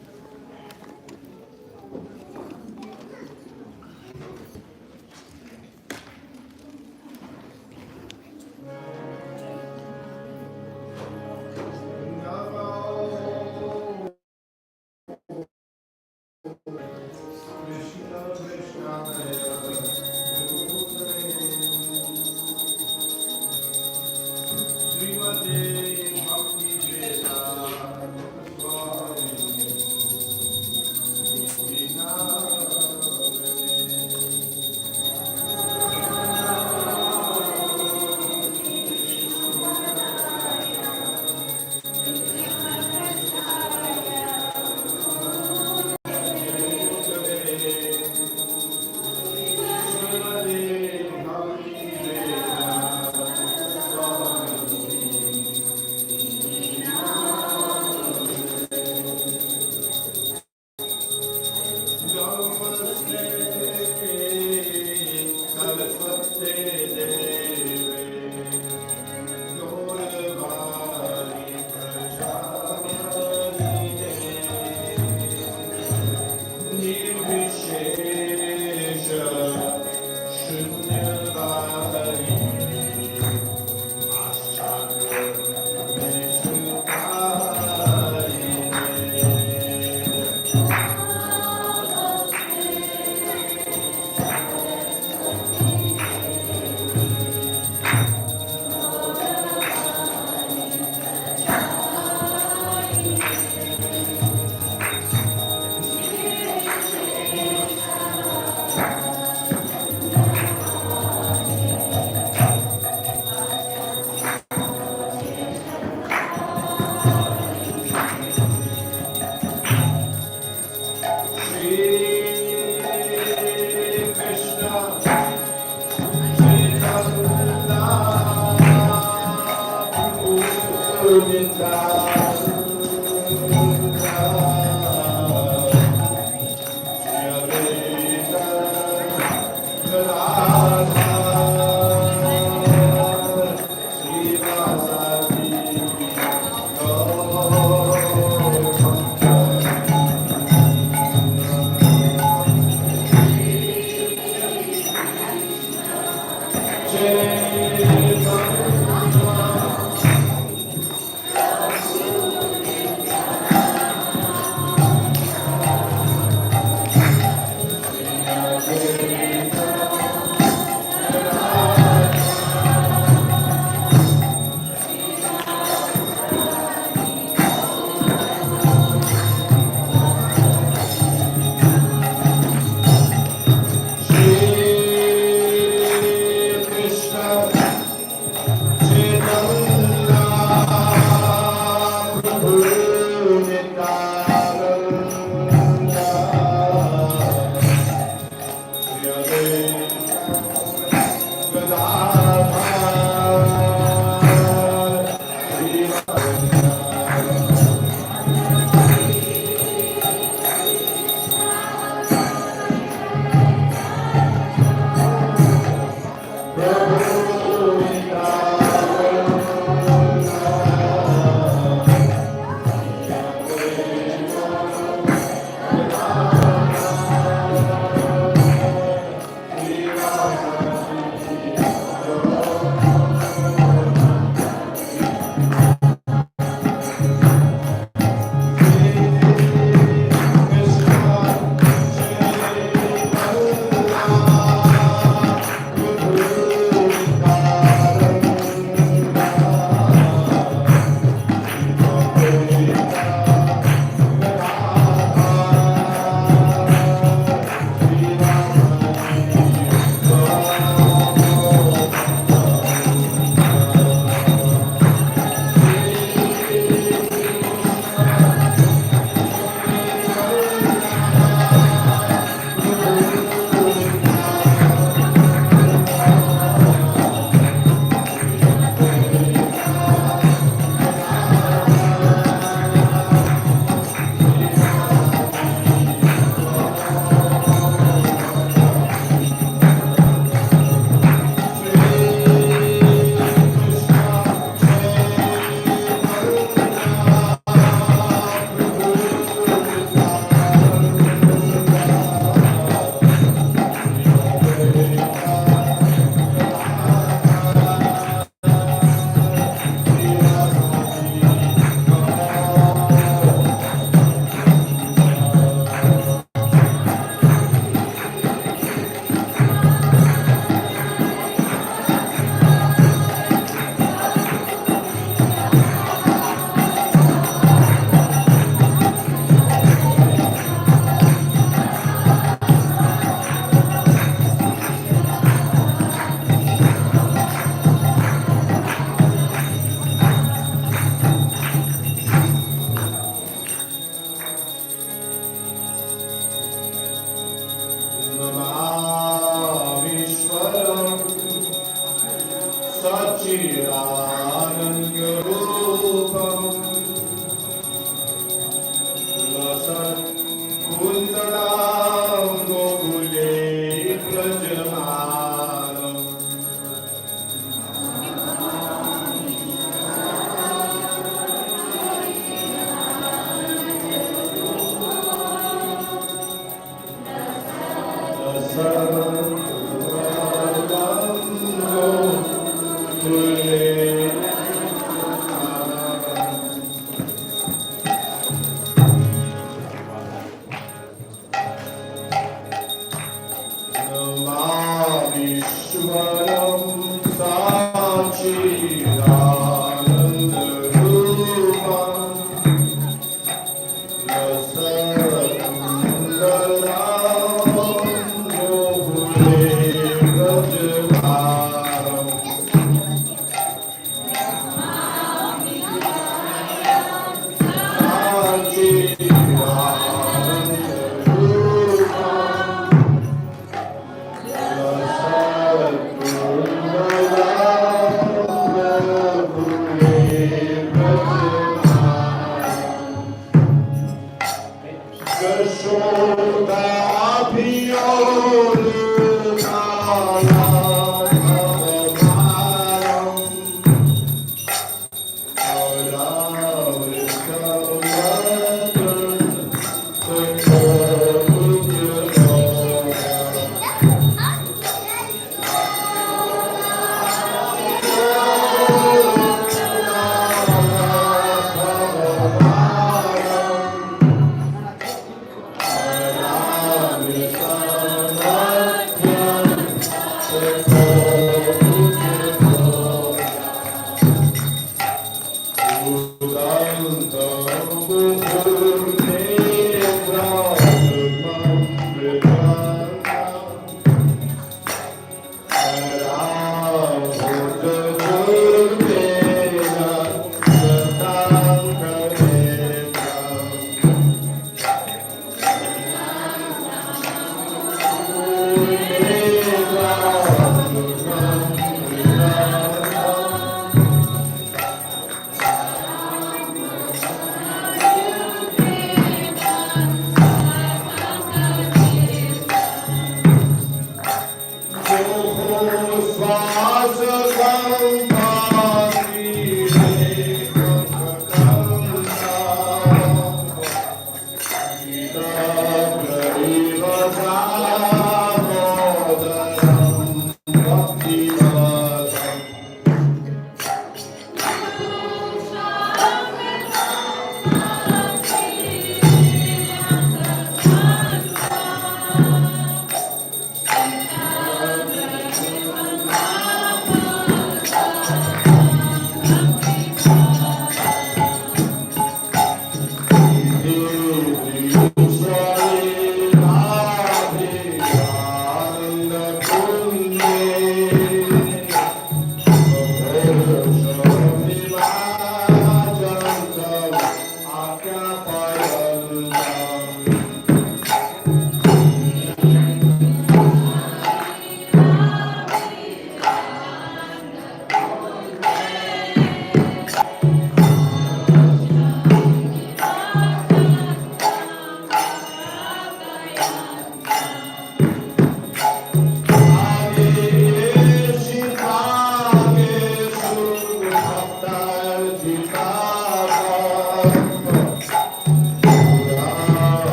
Jai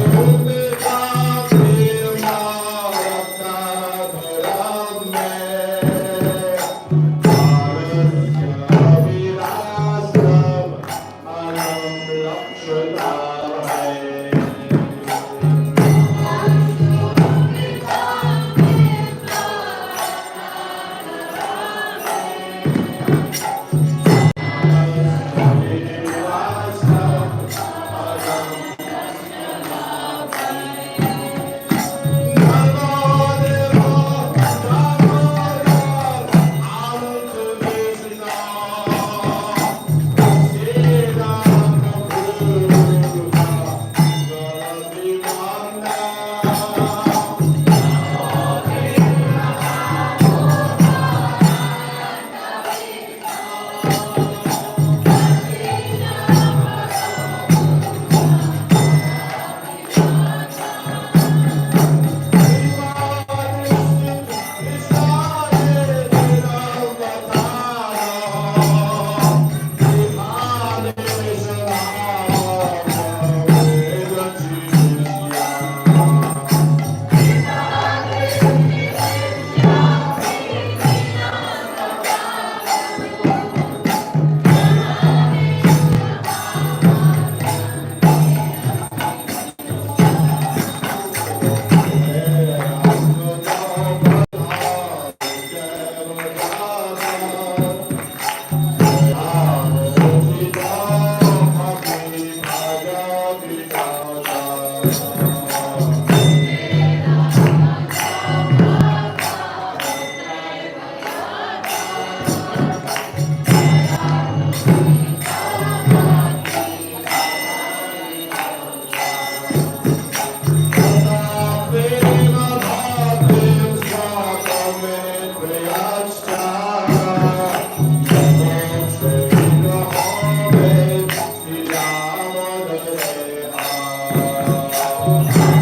Thank you. Thank you.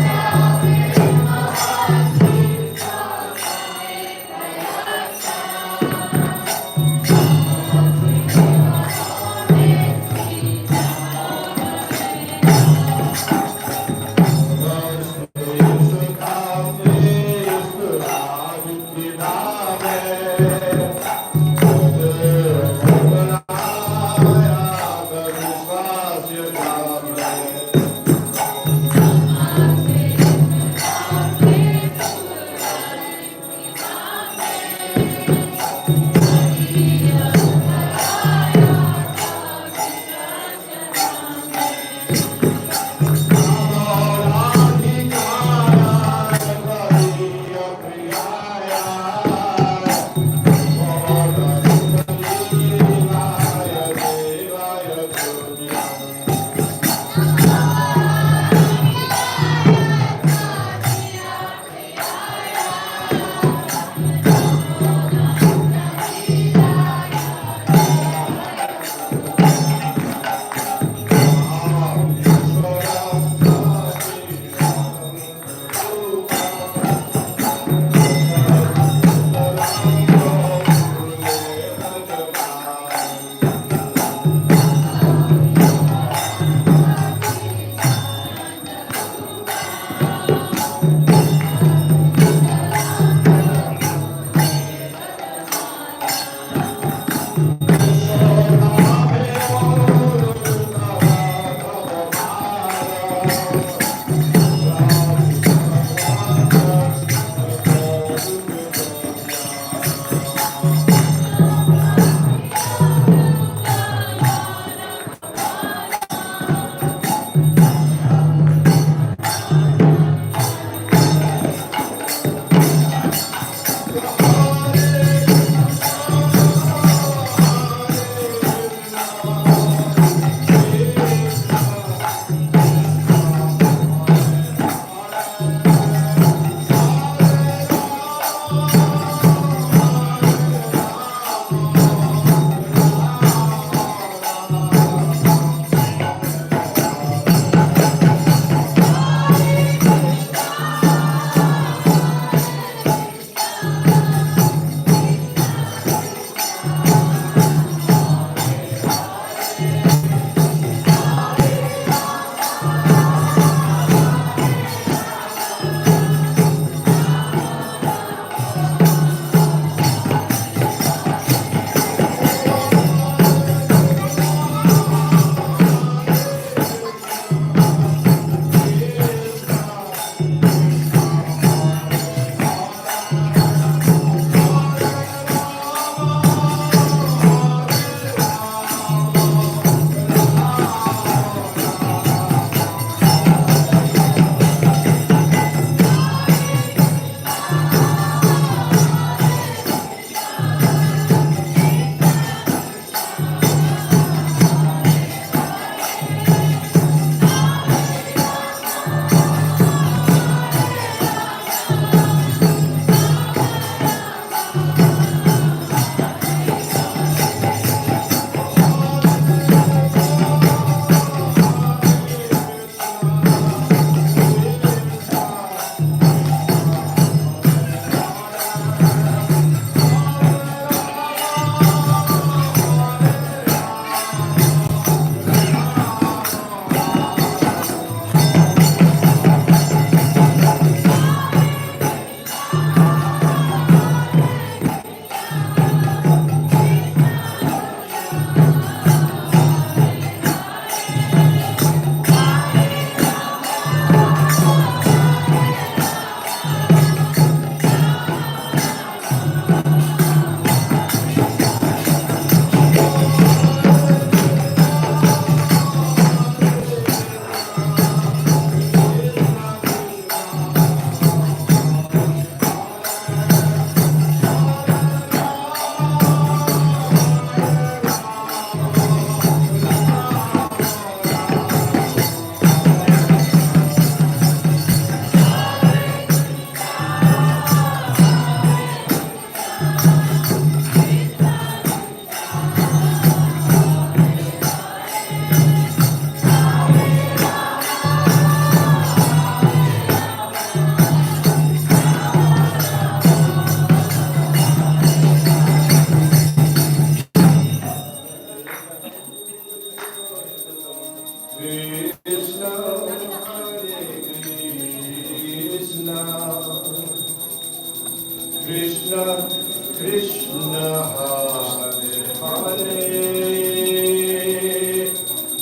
Krishna Hare Hare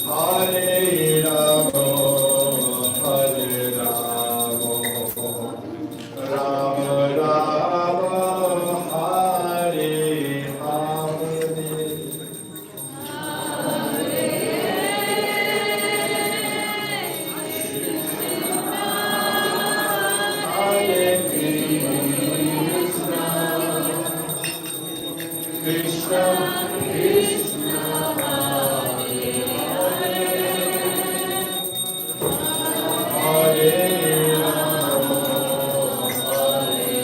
Hare Rama Hare Rama Rama Rama Hare Hare Hare Krishna Krishna Hare Hare Rama Hare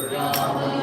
Rama Rama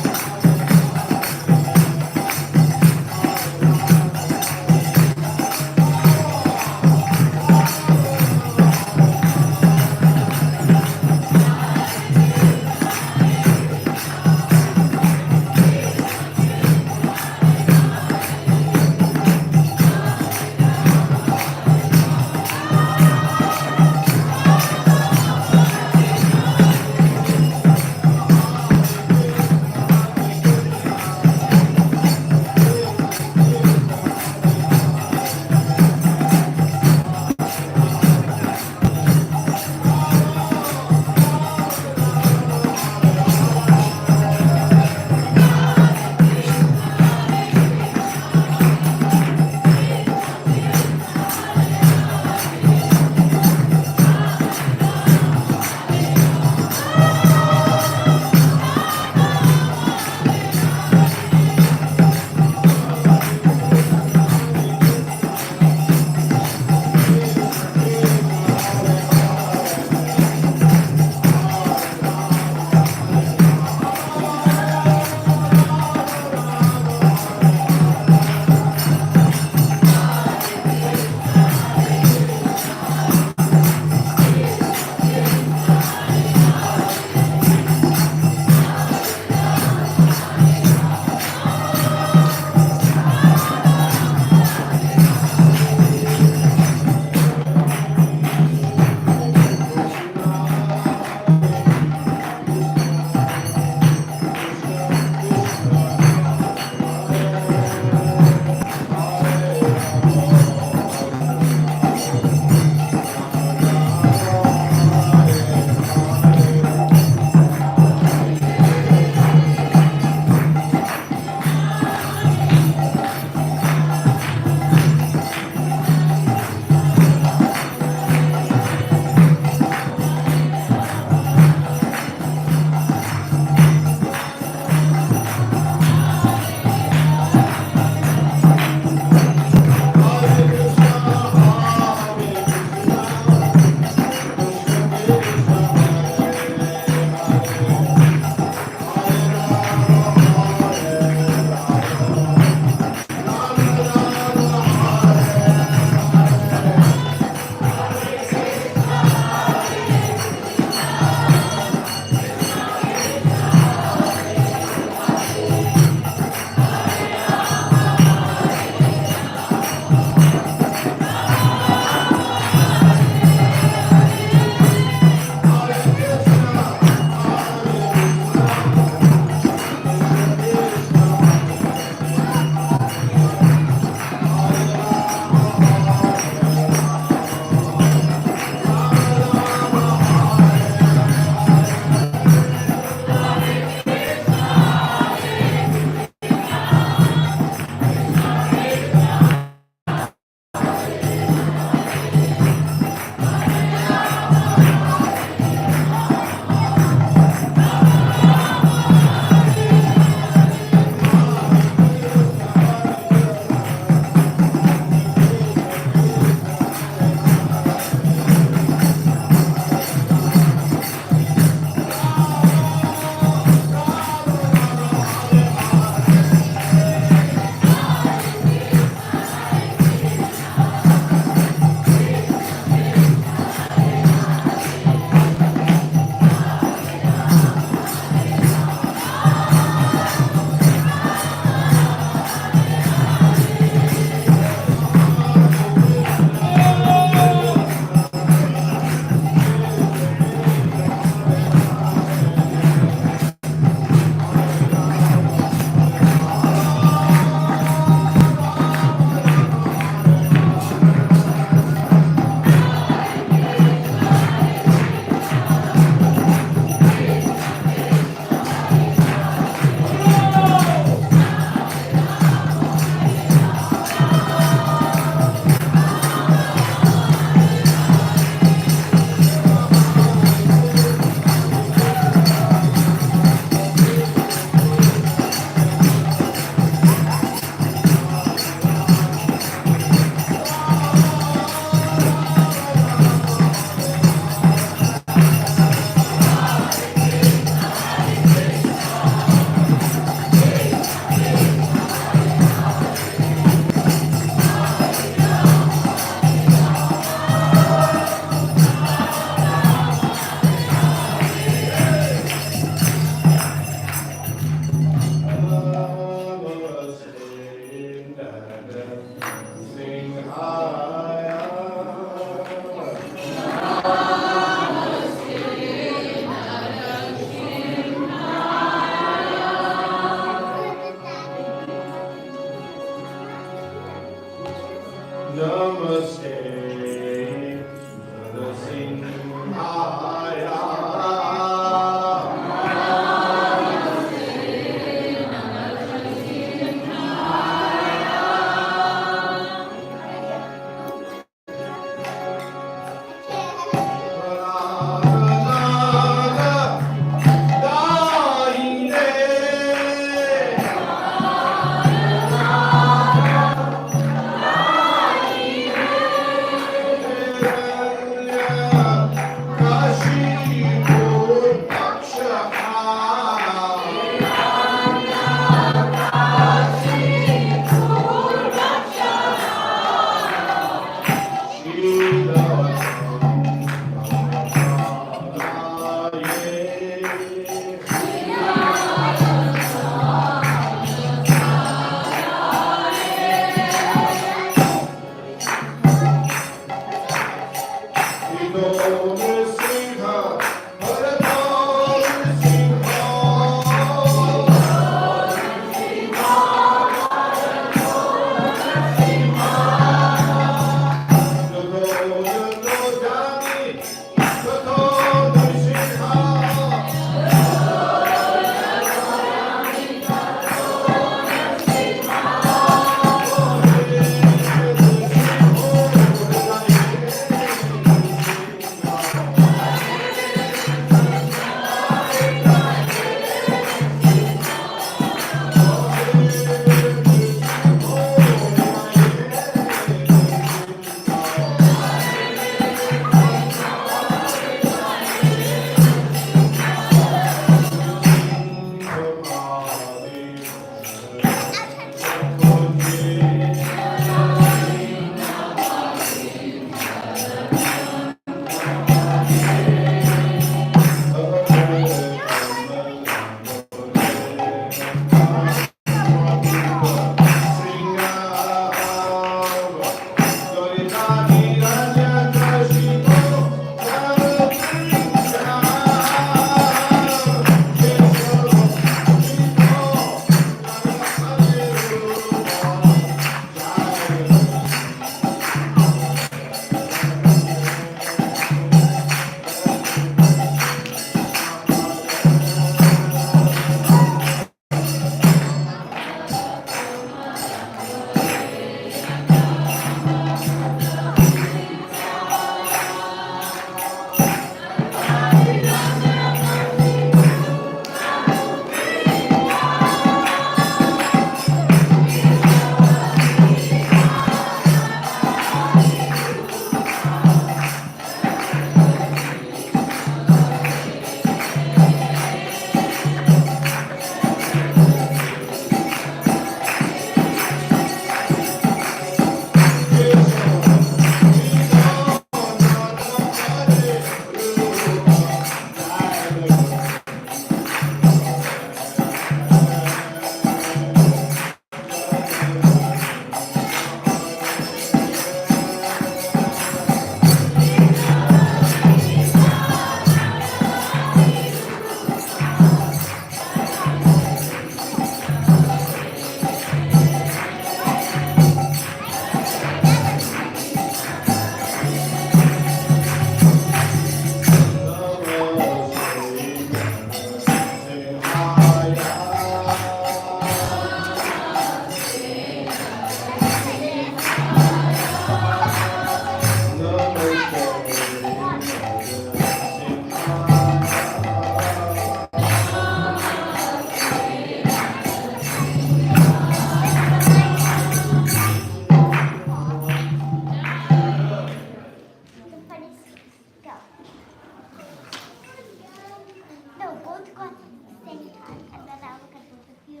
both go at the same time, and then I'll look at both of you.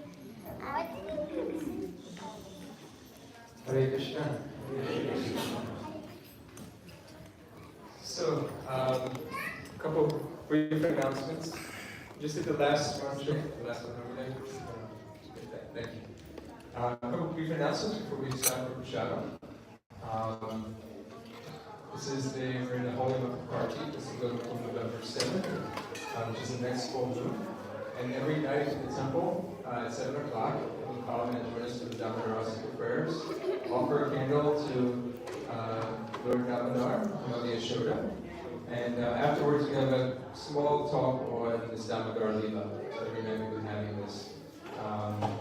Hare Krishna. So, a couple brief announcements. Just at the last one, sure, the last one over there. Thank you. A couple brief announcements before we start for Prashadam. We're in the Holy Month of Kartik. This will go until November 7th, which is the next full moon. And every night at the temple at 7 o'clock, you can come and join us for the Damodarasika prayers. Offer a candle to Lord Damodar, the Yashoda. And afterwards, we have a small talk on this Damodar Leela. So remember, we've been having this.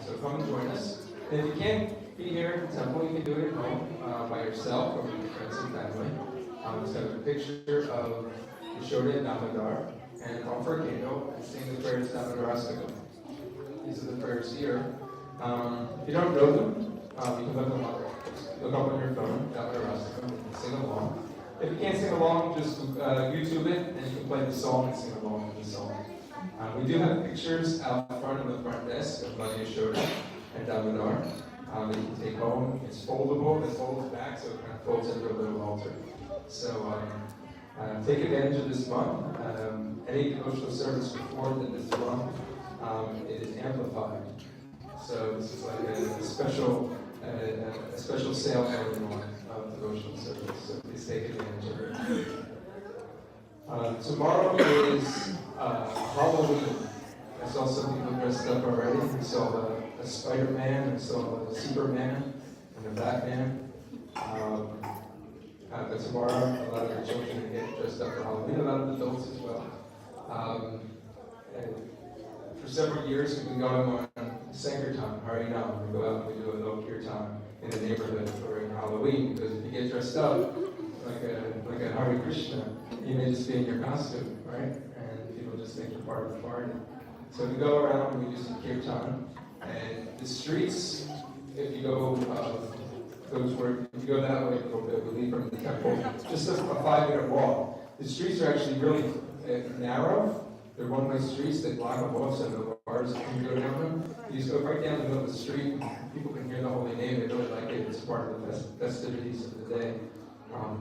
So come and join us. And if you can't be here at the temple, you can do it at home by yourself or with your friends and family. Just have a picture of Yashoda and Damodar, and offer a candle and sing the prayers Damodarasika. These are the prayers here. If you don't know them, you can look them up. Look up on your phone, Damodarasika, and sing along. If you can't sing along, just YouTube it, and you can play the song and sing along with the song. We do have pictures out front of the front desk of Mother Yashoda and Damodar that you can take home. It's foldable, it folds back, so it kind of folds into a little altar. So take advantage of this month. Any devotional service performed in this month, it is amplified. So this is like a special sale going on of devotional service. So please take advantage of it. Tomorrow is Halloween. I saw some people dressed up already. I saw a Spider-Man, I saw a Superman, and a Batman. But tomorrow, a lot of the children get dressed up for Halloween, a lot of adults as well. And for several years, we've been going on Sankirtan, Harinam. We go out and we do a little Kirtan in the neighborhood during Halloween, because if you get dressed up like a Hare Krishna, you may just be in your costume, right? And people just think you're part of the party. So we go around and we do some Kirtan, and the streets, if you go if you go that way a little bit, we leave from the temple, just a 5-minute walk. The streets are actually really narrow. They're one-way streets that block off some of the bars when you go down them. You just go right down the middle of the street, people can hear the holy name, they really like it. It's part of the festivities of the day.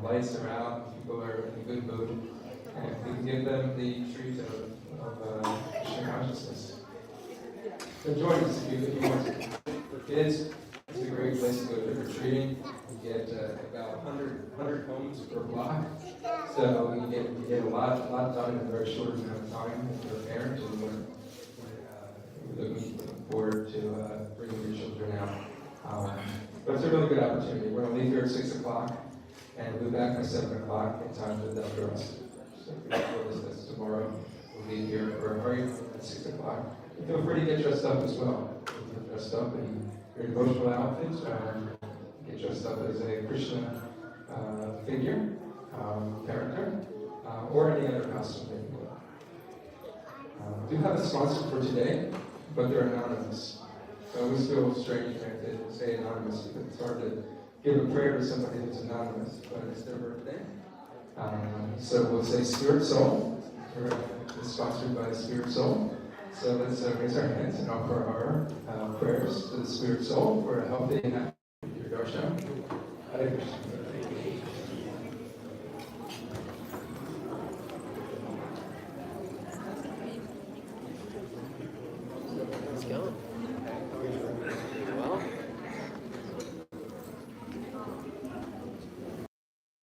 Lights are out, people are in a good mood, and we can give them the treat of Krishna consciousness. So join us if you want to. For kids, it's a great place to go trick-or-treating. You get about 100 homes per block. So you get a lot done in a very short amount of time if you're a parent, and we're looking forward to bringing your children out. But it's a really good opportunity. We're going to leave here at 6 o'clock, and we'll be back by 7 o'clock in time for the rest. So if you're with us tomorrow, we'll leave here for a hurry at 6 o'clock. And feel free to get dressed up as well. Get dressed up in your devotional outfits, get dressed up as a Krishna figure, character, or any other costume that you want. We do have a sponsor for today, but they're anonymous. So I always feel strange when I say anonymous, because it's hard to give a prayer to somebody who's anonymous, but it's their birthday. So we'll say Spirit Soul. It's sponsored by Spirit Soul. So let's raise our hands and offer our prayers to the Spirit Soul for a healthy and happy darshan. Hare Krishna.